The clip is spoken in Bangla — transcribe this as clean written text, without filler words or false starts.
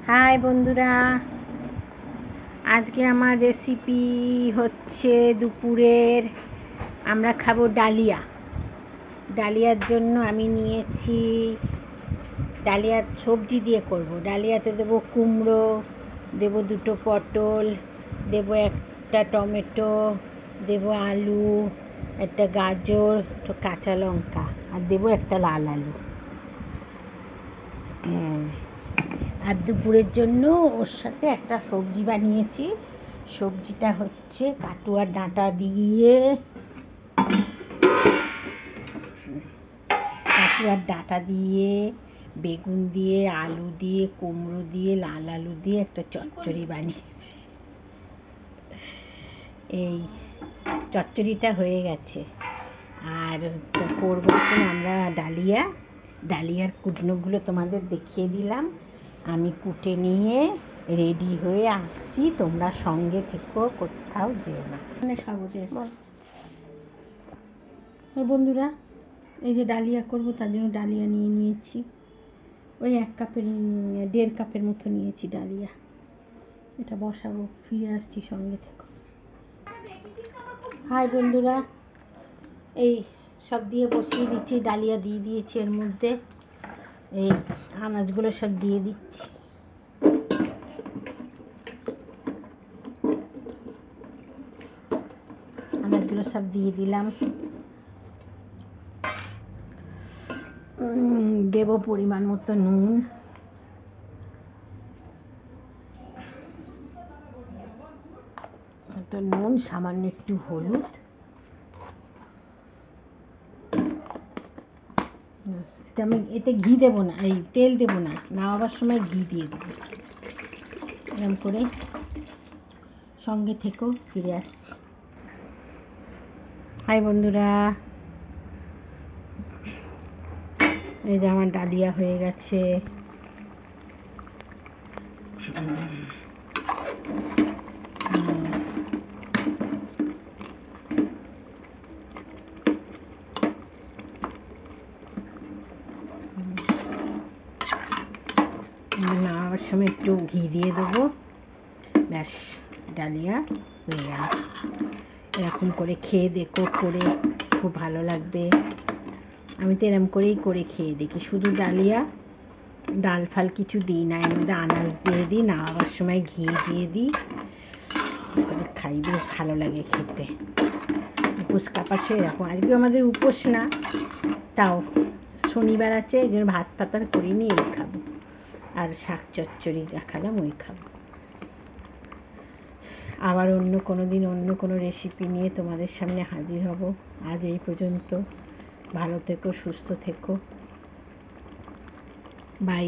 হাই বন্ধুরা, আজকে আমার রেসিপি হচ্ছে দুপুরের আমরা খাবো ডালিয়া। ডালিয়ার জন্য আমি নিয়েছি, ডালিয়ার সবজি দিয়ে করব। ডালিয়াতে দেবো কুমড়ো, দেবো দুটো পটল, দেবো একটা টমেটো, দেবো আলু, একটা গাজর, একটা কাঁচা লঙ্কা, আর দেবো একটা লাল আলু। আর দুপুরের জন্য ওর সাথে একটা সবজি বানিয়েছি। সবজিটা হচ্ছে কাটুয়ার ডাঁটা দিয়ে বেগুন দিয়ে, আলু দিয়ে, কুমড়ো দিয়ে, লাল আলু দিয়ে একটা চচ্চড়ি বানিয়েছি। এই চচ্চড়িটা হয়ে গেছে। আর করবো এখন আমরা ডালিয়ার কুটনোগুলো তোমাদের দেখিয়ে দিলাম। আমি কুটে নিয়ে রেডি হয়ে আসছি, তোমরা সঙ্গে থেকো, কোথাও যেও না। বন্ধুরা, এই যে ডালিয়া করব, তার জন্য ডালিয়া নিয়েছি। ওই 1.5 কাপের মতো নিয়েছি ডালিয়া। এটা বসাবো, ফিরে আসছি, সঙ্গে থেকো। হাই বন্ধুরা, এই সব দিয়ে বসিয়ে দিচ্ছি, ডালিয়া দিয়ে দিয়েছি। এর মধ্যে এই আনাজগুলো সব দিয়ে দিচ্ছি। আনাজগুলো সব দিয়ে দিলাম। দেব পরিমাণ মতো নুন, সামান্য একটু হলুদ, আমি এতে ঘি দেবো না, এই তেল দেবো না, নামাবার সময় ঘি দিয়ে দেবো। এরকম করে সঙ্গে থেকো, ফিরে আসছি। হাই বন্ধুরা, এই যে আমার ডালিয়া হয়ে গেছে। নামাবার সময় একটু ঘি দিয়ে দেবো, ব্যাস, ডালিয়া হয়ে গেল। এরকম করে খেয়ে দেখো, করে খুব ভালো লাগবে। আমি তো এরকম করেই করে খেয়ে দেখি, শুধু ডালিয়া, ডাল ফাল কিছু দিই না, এর মধ্যে আনাজ দিয়ে দিই, নামাবার সময় ঘি দিয়ে দিই, খাই, বেশ ভালো লাগে খেতে। উপোস কাপাসে এরকম, আজকে আমাদের উপোস না, তাও শনিবার আছে, এই জন্য ভাত পাতার করিনি, এই খাবো। আর শাক চচ্চড়ি দেখালাম, ওই খাবো। আবার অন্য কোনো দিন অন্য কোনো রেসিপি নিয়ে তোমাদের সামনে হাজির হব। আজ এই পর্যন্ত। ভালো থেকো, সুস্থ থেকো, বাই।